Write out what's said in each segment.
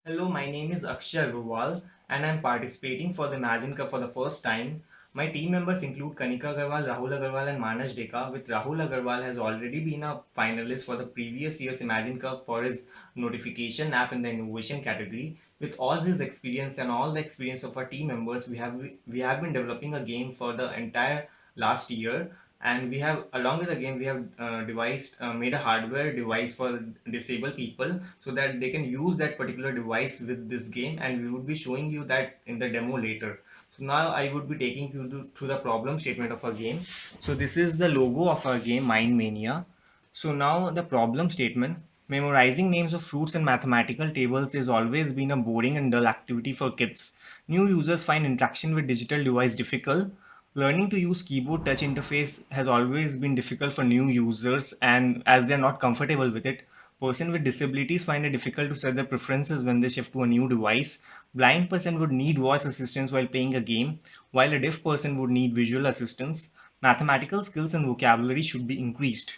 Hello, my name is Akshay Agarwal and I'm participating for the Imagine Cup for the first time. My team members include Kanika Agarwal, Rahul Agarwal and Manas Deka. With Rahul Agarwal has already been a finalist for the previous year's Imagine Cup for his notification app in the innovation category. With all his experience and all the experience of our team members, we have been developing a game for the entire last year, and we have, along with the game, we have devised made a hardware device for disabled people so that they can use that particular device with this game, and we would be showing you that in the demo later. So now I would be taking you through the problem statement of our game. So this is the logo of our game, Mind Mania. So now the problem statement. Memorizing names of fruits and mathematical tables has always been a boring and dull activity for kids. New users find interaction with digital device difficult. Learning to use keyboard touch interface has always been difficult for new users, and as they're not comfortable with it, person with disabilities find it difficult to set their preferences when they shift to a new device. Blind person would need voice assistance while playing a game, while a deaf person would need visual assistance. Mathematical skills and vocabulary should be increased.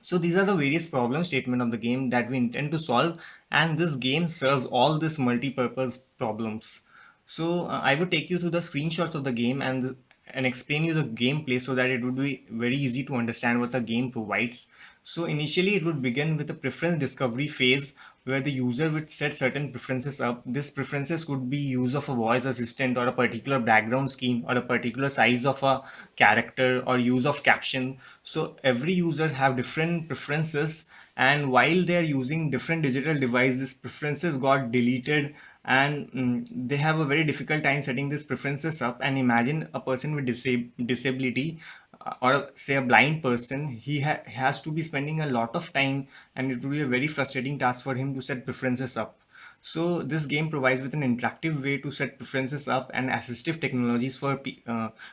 So these are the various problem statement of the game that we intend to solve, and this game serves all these multi-purpose problems. So I would take you through the screenshots of the game and explain you the gameplay so that it would be very easy to understand what the game provides. So initially it would begin with a preference discovery phase where the user would set certain preferences up. These preferences could be use of a voice assistant or a particular background scheme or a particular size of a character or use of caption. So every user have different preferences, and while they are using different digital devices, preferences got deleted, and they have a very difficult time setting these preferences up. And imagine a person with disability, or say a blind person, he has to be spending a lot of time, and it will be a very frustrating task for him to set preferences up. So this game provides with an interactive way to set preferences up and assistive technologies for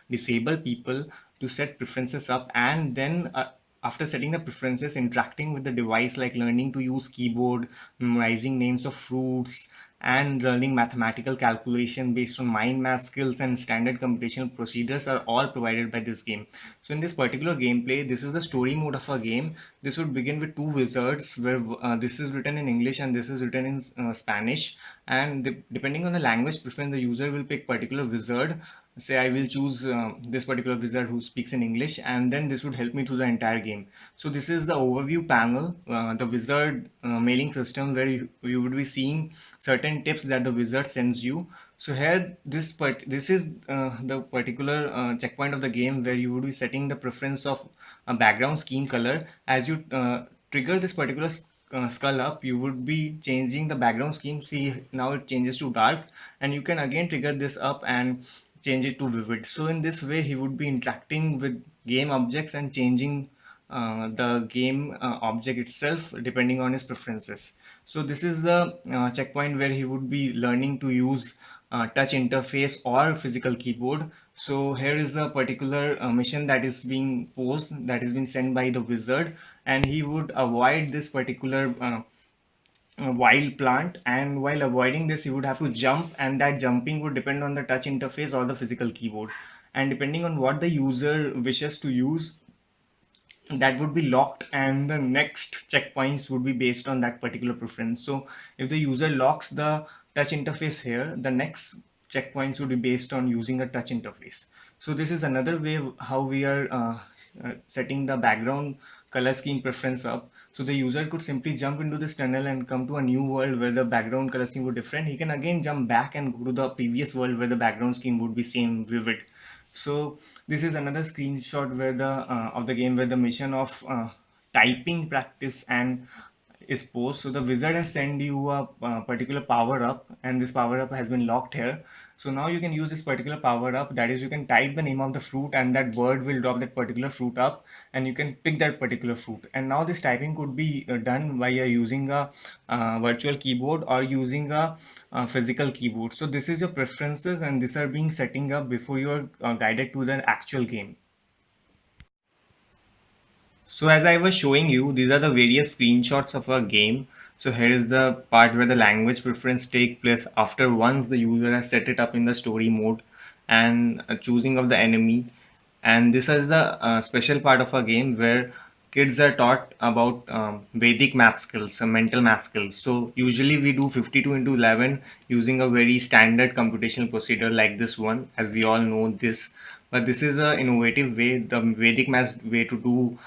disabled people to set preferences up, and then after setting the preferences, interacting with the device like learning to use keyboard, memorizing names of fruits, and learning mathematical calculation based on mind math skills and standard computational procedures are all provided by this game. So in this particular gameplay, this is the story mode of a game. This would begin with two wizards where this is written in English and this is written in Spanish, and depending on the language preference, the user will pick particular wizard. Say I will choose this particular wizard who speaks in English, and then this would help me through the entire game. So this is the overview panel, the wizard mailing system, where you would be seeing certain tips that the wizard sends you. So here this is the particular checkpoint of the game where you would be setting the preference of a background scheme color. As you trigger this particular skull up, you would be changing the background scheme. See, now it changes to dark, and you can again trigger this up and change it to vivid. So in this way he would be interacting with game objects and changing the game object itself depending on his preferences. So this is the checkpoint where he would be learning to use touch interface or physical keyboard. So here is a particular mission that is being posed, that is being sent by the wizard, and he would avoid this particular wild plant, and while avoiding this he would have to jump, and that jumping would depend on the touch interface or the physical keyboard, and depending on what the user wishes to use, that would be locked, and the next checkpoints would be based on that particular preference. So if the user locks the touch interface here, the next checkpoints would be based on using a touch interface. So this is another way how we are setting the background color scheme preference up. So the user could simply jump into this tunnel and come to a new world where the background color scheme would be different. He can again jump back and go to the previous world where the background scheme would be same vivid. So this is another screenshot where the of the game where the mission of typing practice and is posed. So the wizard has sent you a particular power up, and this power up has been locked here. So now you can use this particular power up, that is you can type the name of the fruit and that word will drop that particular fruit up, and you can pick that particular fruit. And now this typing could be done by using a virtual keyboard or using a physical keyboard. So this is your preferences, and these are being setting up before you are guided to the actual game. So as I was showing you, these are the various screenshots of a game. So here is the part where the language preference take place after once the user has set it up in the story mode and choosing of the enemy. And this is the special part of a game where kids are taught about Vedic math skills, mental math skills. So usually we do 52 into 11 using a very standard computational procedure like this one, as we all know this. But this is a innovative way, the Vedic math way to do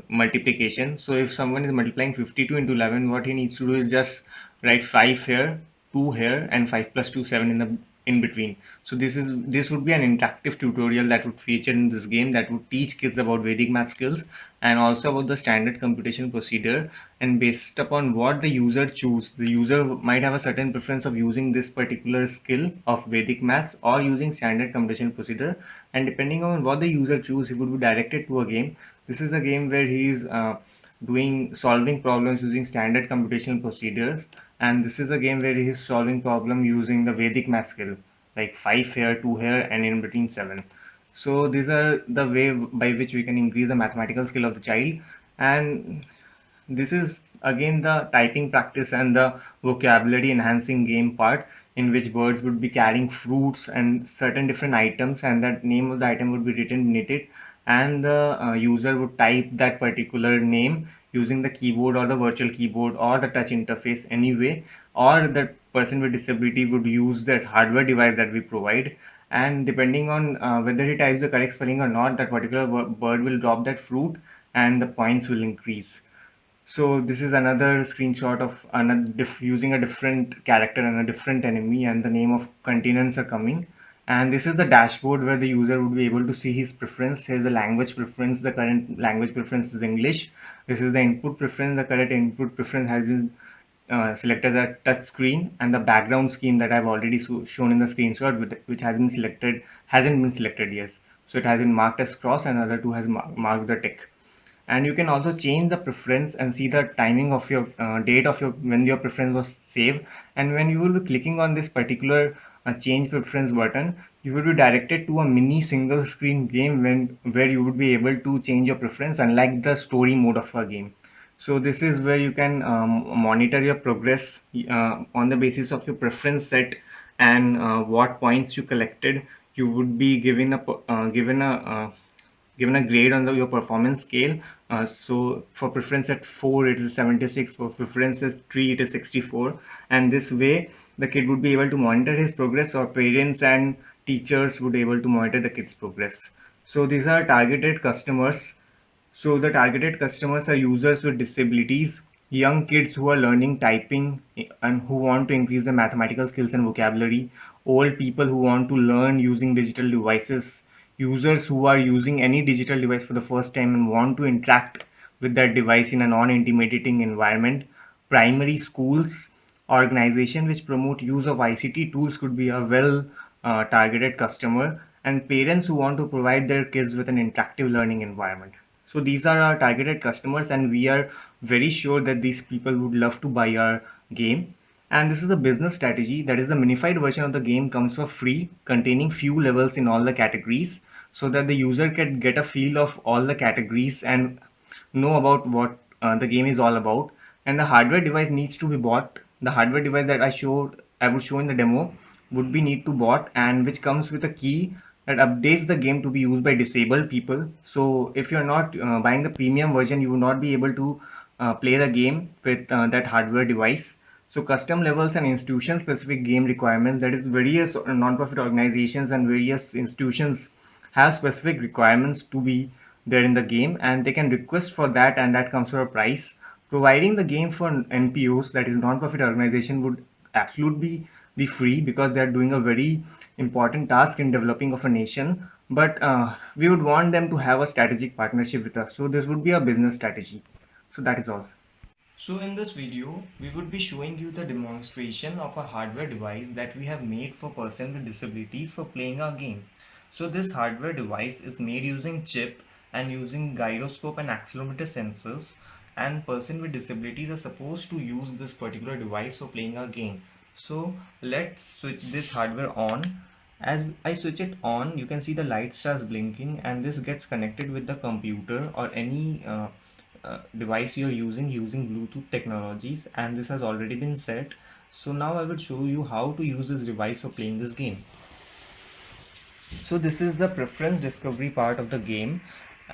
multiplication. So if someone is multiplying 52 into 11, what he needs to do is just write 5 here, 2 here, and 5 plus 2, 7 in the in between. So this would be an interactive tutorial that would feature in this game that would teach kids about Vedic math skills and also about the standard computation procedure. And based upon what the user choose, the user might have a certain preference of using this particular skill of Vedic maths or using standard computation procedure. And depending on what the user choose, he would be directed to a game. This is a game where he is doing solving problems using standard computational procedures, and this is a game where he is solving problem using the Vedic math skill like 5 here, 2 here, and in between 7. So these are the way by which we can increase the mathematical skill of the child. And this is again the typing practice and the vocabulary enhancing game part, in which birds would be carrying fruits and certain different items, and that name of the item would be written beneath it, and the user would type that particular name using the keyboard or the virtual keyboard or the touch interface anyway, or the person with disability would use that hardware device that we provide, and depending on whether he types the correct spelling or not, that particular bird will drop that fruit and the points will increase. So this is another screenshot of another using a different character and a different enemy, and the name of continents are coming. And this is the dashboard where the user would be able to see his preference. Here's the language preference. The current language preference is English. This is the input preference. The current input preference has been selected as a touch screen, and the background scheme that I've already shown in the screenshot, which has been selected, hasn't been selected yet. So it has been marked as cross, and other two has marked the tick. And you can also change the preference and see the timing of your date of your when your preference was saved. And when you will be clicking on this particular change preference button, you will be directed to a mini single screen game where you would be able to change your preference, unlike the story mode of a game. So this is where you can monitor your progress on the basis of your preference set, and what points you collected. You would be given a grade on your performance scale. So for preference at 4 it is 76, for preference at 3 it is 64, and this way the kid would be able to monitor his progress, or parents and teachers would be able to monitor the kid's progress. So these are targeted customers. So the targeted customers are users with disabilities, young kids who are learning typing and who want to increase their mathematical skills and vocabulary, old people who want to learn using digital devices, users who are using any digital device for the first time and want to interact with that device in a non-intimidating environment, primary schools, organization which promote use of ICT tools could be a well targeted customer, and parents who want to provide their kids with an interactive learning environment. So these are our targeted customers, and we are very sure that these people would love to buy our game. And this is a business strategy, that is the minified version of the game comes for free, containing few levels in all the categories, so that the user can get a feel of all the categories and know about what the game is all about. And the hardware device needs to be bought. The hardware device that I would show in the demo would be need to bought, and which comes with a key that updates the game to be used by disabled people. So if you're not buying the premium version, you will not be able to play the game with that hardware device. So custom levels and institution specific game requirements, that is various non-profit organizations and various institutions have specific requirements to be there in the game, and they can request for that, and that comes for a price. Providing the game for NPOs, that is non-profit organization, would absolutely be free because they are doing a very important task in developing of a nation. But we would want them to have a strategic partnership with us. So this would be a business strategy. So that is all. So in this video, we would be showing you the demonstration of a hardware device that we have made for persons with disabilities for playing our game. So this hardware device is made using chip and using gyroscope and accelerometer sensors, and person with disabilities are supposed to use this particular device for playing our game. So let's switch this hardware on. As I switch it on, you can see the light starts blinking, and this gets connected with the computer or any device you're using Bluetooth technologies, and this has already been set. So now I will show you how to use this device for playing this game. So this is the preference discovery part of the game,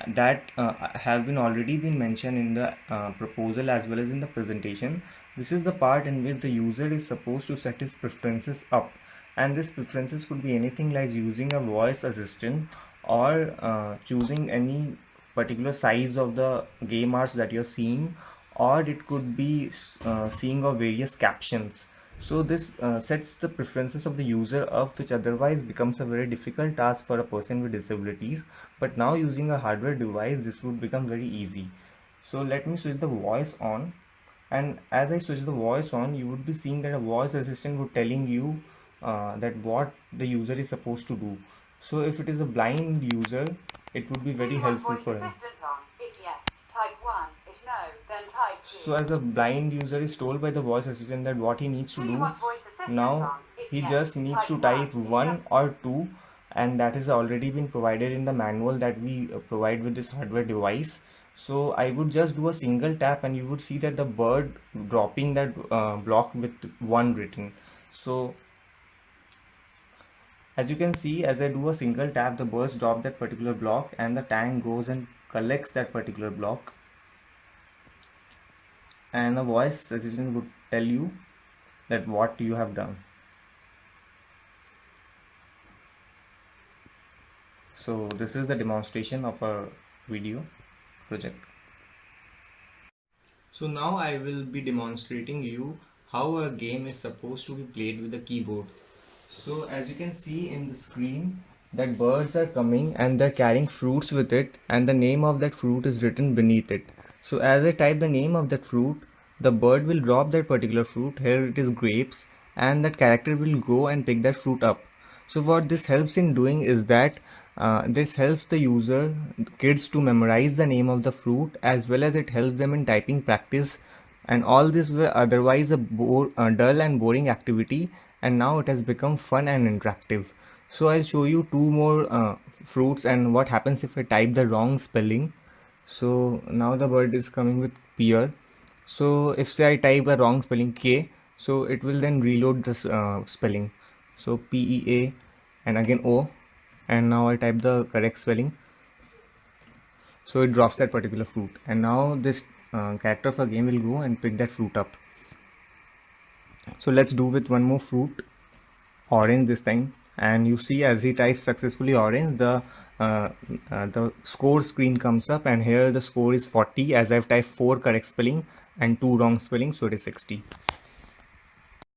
that have been already been mentioned in the proposal as well as in the presentation. This is the part in which the user is supposed to set his preferences up, and these preferences could be anything like using a voice assistant or choosing any particular size of the game arts that you're seeing, or it could be seeing of various captions. So this sets the preferences of the user up, which otherwise becomes a very difficult task for a person with disabilities. But now using a hardware device, this would become very easy. So let me switch the voice on. And as I switch the voice on, you would be seeing that a voice assistant would telling you that what the user is supposed to do. So if it is a blind user, it would be very helpful for him. If yes, type 1. If no, then type 2. So as a blind user is told by the voice assistant that what he needs to do, now he just needs to type 1 or 2, and that is already been provided in the manual that we provide with this hardware device. So I would just do a single tap and you would see that the bird dropping that block with 1 written. So as you can see, as I do a single tap, the birds drop that particular block and the tank goes and collects that particular block, and a voice assistant would tell you that what you have done. So this is the demonstration of our video project. So now I will be demonstrating you how a game is supposed to be played with a keyboard. So as you can see in the screen, that birds are coming and they're carrying fruits with it, and the name of that fruit is written beneath it. So as I type the name of that fruit, the bird will drop that particular fruit. Here it is grapes, and that character will go and pick that fruit up. So what this helps in doing is that this helps the user, kids, to memorize the name of the fruit, as well as it helps them in typing practice. And all this were otherwise a dull and boring activity, and now it has become fun and interactive. So I'll show you two more fruits and what happens if I type the wrong spelling. So now the bird is coming with pear. So if say I type a wrong spelling K, so it will then reload this spelling. So PEA and again O, and now I type the correct spelling. So it drops that particular fruit, and now this character of a game will go and pick that fruit up. So let's do with one more fruit, orange this time, and you see as he types successfully orange, the score screen comes up, and here the score is 40 as I've typed 4 correct spelling and 2 wrong spelling, so it is 60.